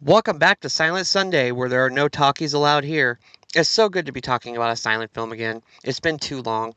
Welcome back to Silent Sunday, where there are no talkies allowed here. It's so good to be talking about a silent film again. It's been too long.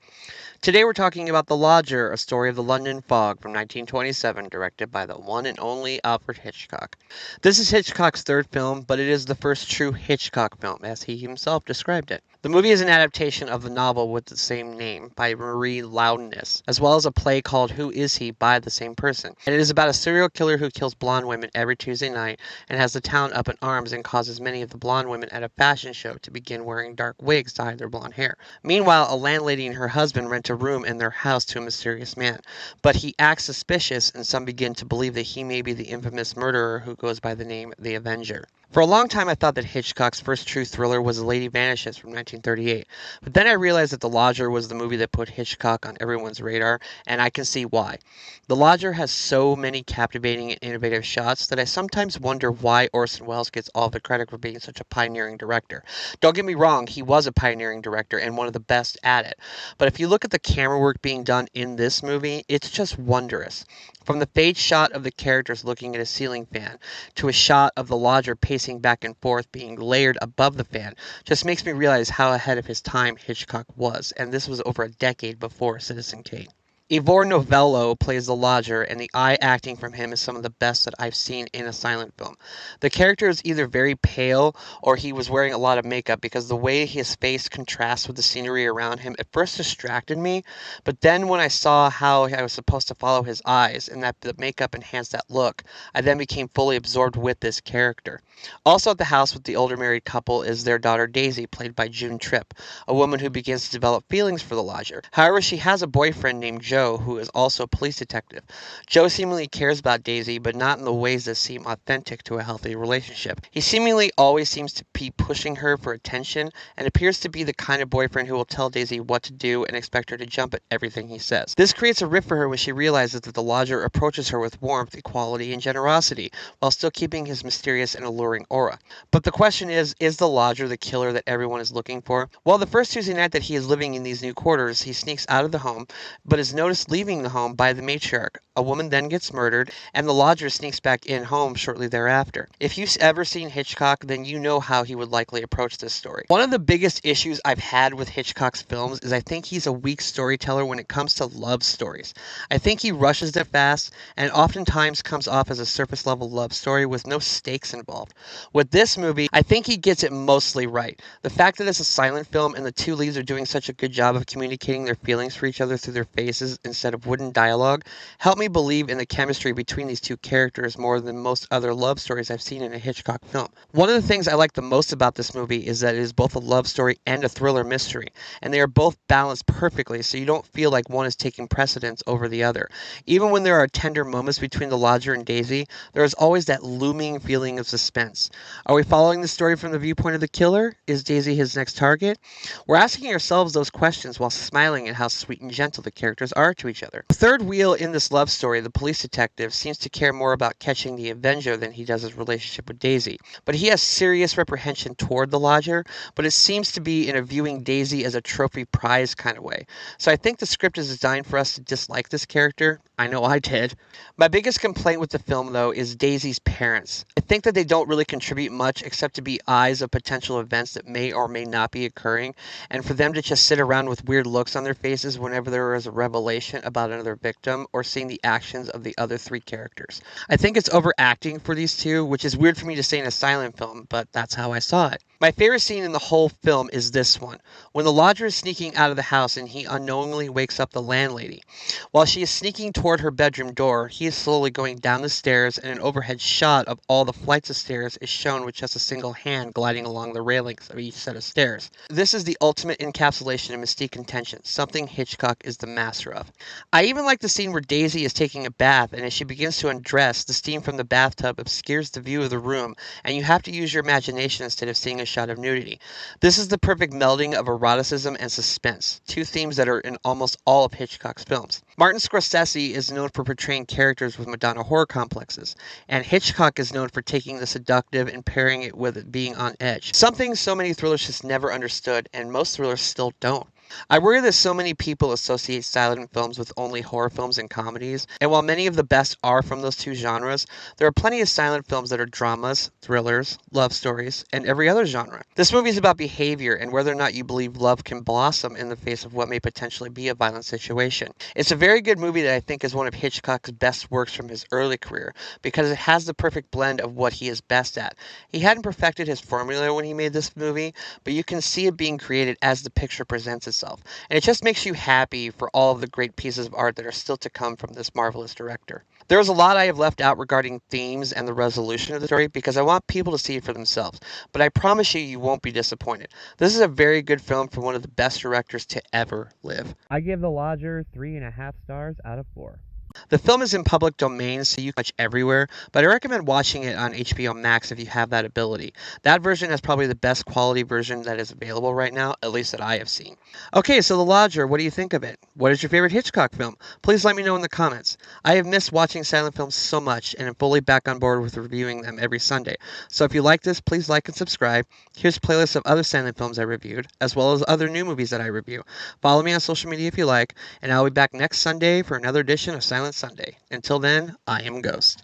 Today we're talking about The Lodger, a story of the London fog from 1927, directed by the one and only Alfred Hitchcock. This is Hitchcock's third film, but it is the first true Hitchcock film, as he himself described it. The movie is an adaptation of the novel with the same name by Marie Loudness, as well as a play called Who Is He by the same person. And it is about a serial killer who kills blonde women every Tuesday night and has the town up in arms and causes many of the blonde women at a fashion show to begin wearing dark wigs to hide their blonde hair. Meanwhile, a landlady and her husband rent a room in their house to a mysterious man, but he acts suspicious and some begin to believe that he may be the infamous murderer who goes by the name The Avenger. For a long time I thought that Hitchcock's first true thriller was The Lady Vanishes from 1938, but then I realized that The Lodger was the movie that put Hitchcock on everyone's radar, and I can see why. The Lodger has so many captivating and innovative shots that I sometimes wonder why Orson Welles gets all the credit for being such a pioneering director. Don't get me wrong, he was a pioneering director and one of the best at it, but if you look at the camera work being done in this movie, it's just wondrous. From the fade shot of the characters looking at a ceiling fan to a shot of the lodger pacing back and forth being layered above the fan just makes me realize how ahead of his time Hitchcock was, and this was over a decade before Citizen Kane. Ivor Novello plays the lodger, and the eye acting from him is some of the best that I've seen in a silent film. The character is either very pale or he was wearing a lot of makeup because the way his face contrasts with the scenery around him at first distracted me, but then when I saw how I was supposed to follow his eyes and that the makeup enhanced that look, I then became fully absorbed with this character. Also at the house with the older married couple is their daughter Daisy, played by June Tripp, a woman who begins to develop feelings for the lodger. However, she has a boyfriend named Joe, who is also a police detective. Joe seemingly cares about Daisy, but not in the ways that seem authentic to a healthy relationship. He seemingly always seems to be pushing her for attention and appears to be the kind of boyfriend who will tell Daisy what to do and expect her to jump at everything he says. This creates a rift for her when she realizes that the lodger approaches her with warmth, equality, and generosity, while still keeping his mysterious and alluring aura. But the question is the lodger the killer that everyone is looking for? Well, the first Tuesday night that he is living in these new quarters, he sneaks out of the home, but is noticed leaving the home by the matriarch. A woman then gets murdered, and the lodger sneaks back in home shortly thereafter. If you've ever seen Hitchcock, then you know how he would likely approach this story. One of the biggest issues I've had with Hitchcock's films is I think he's a weak storyteller when it comes to love stories. I think he rushes it fast, and oftentimes comes off as a surface-level love story with no stakes involved. With this movie, I think he gets it mostly right. The fact that it's a silent film and the two leads are doing such a good job of communicating their feelings for each other through their faces instead of wooden dialogue helped me believe in the chemistry between these two characters more than most other love stories I've seen in a Hitchcock film. One of the things I like the most about this movie is that it is both a love story and a thriller mystery, and they are both balanced perfectly so you don't feel like one is taking precedence over the other. Even when there are tender moments between the lodger and Daisy, there is always that looming feeling of suspense. Are we following the story from the viewpoint of the killer? Is Daisy his next target? We're asking ourselves those questions while smiling at how sweet and gentle the characters are to each other. The third wheel in this love story, the police detective, seems to care more about catching the Avenger than he does his relationship with Daisy. But he has serious reprehension toward the lodger, but it seems to be in a viewing Daisy as a trophy prize kind of way. So I think the script is designed for us to dislike this character. I know I did. My biggest complaint with the film, though, is Daisy's parents. I think that they don't really contribute much except to be eyes of potential events that may or may not be occurring, and for them to just sit around with weird looks on their faces whenever there is a revelation about another victim or seeing the actions of the other three characters. I think it's overacting for these two, which is weird for me to say in a silent film, but that's how I saw it. My favorite scene in the whole film is this one, when the lodger is sneaking out of the house and he unknowingly wakes up the landlady. While she is sneaking toward her bedroom door, he is slowly going down the stairs, and an overhead shot of all the flights of stairs is shown with just a single hand gliding along the railings of each set of stairs. This is the ultimate encapsulation of mystique and tension, something Hitchcock is the master of. I even like the scene where Daisy is taking a bath, and as she begins to undress, the steam from the bathtub obscures the view of the room, and you have to use your imagination instead of seeing a shot of nudity. This is the perfect melding of eroticism and suspense, two themes that are in almost all of Hitchcock's films. Martin Scorsese is known for portraying characters with Madonna horror complexes, and Hitchcock is known for taking the seductive and pairing it with it being on edge. Something so many thrillers just never understood, and most thrillers still don't. I worry that so many people associate silent films with only horror films and comedies, and while many of the best are from those two genres, there are plenty of silent films that are dramas, thrillers, love stories, and every other genre. This movie is about behavior and whether or not you believe love can blossom in the face of what may potentially be a violent situation. It's a very good movie that I think is one of Hitchcock's best works from his early career because it has the perfect blend of what he is best at. He hadn't perfected his formula when he made this movie, but you can see it being created as the picture presents itself. And it just makes you happy for all of the great pieces of art that are still to come from this marvelous director. There is a lot I have left out regarding themes and the resolution of the story because I want people to see it for themselves, but I promise you, you won't be disappointed. This is a very good film from one of the best directors to ever live. I give The Lodger 3.5 stars out of 4. The film is in public domain, so you can watch everywhere, but I recommend watching it on HBO Max if you have that ability. That version is probably the best quality version that is available right now, at least that I have seen. Okay, so The Lodger, what do you think of it? What is your favorite Hitchcock film? Please let me know in the comments. I have missed watching silent films so much, and am fully back on board with reviewing them every Sunday. So if you like this, please like and subscribe. Here's playlists of other silent films I reviewed, as well as other new movies that I review. Follow me on social media if you like, and I'll be back next Sunday for another edition of Silent Sunday. Until then, I am Ghost.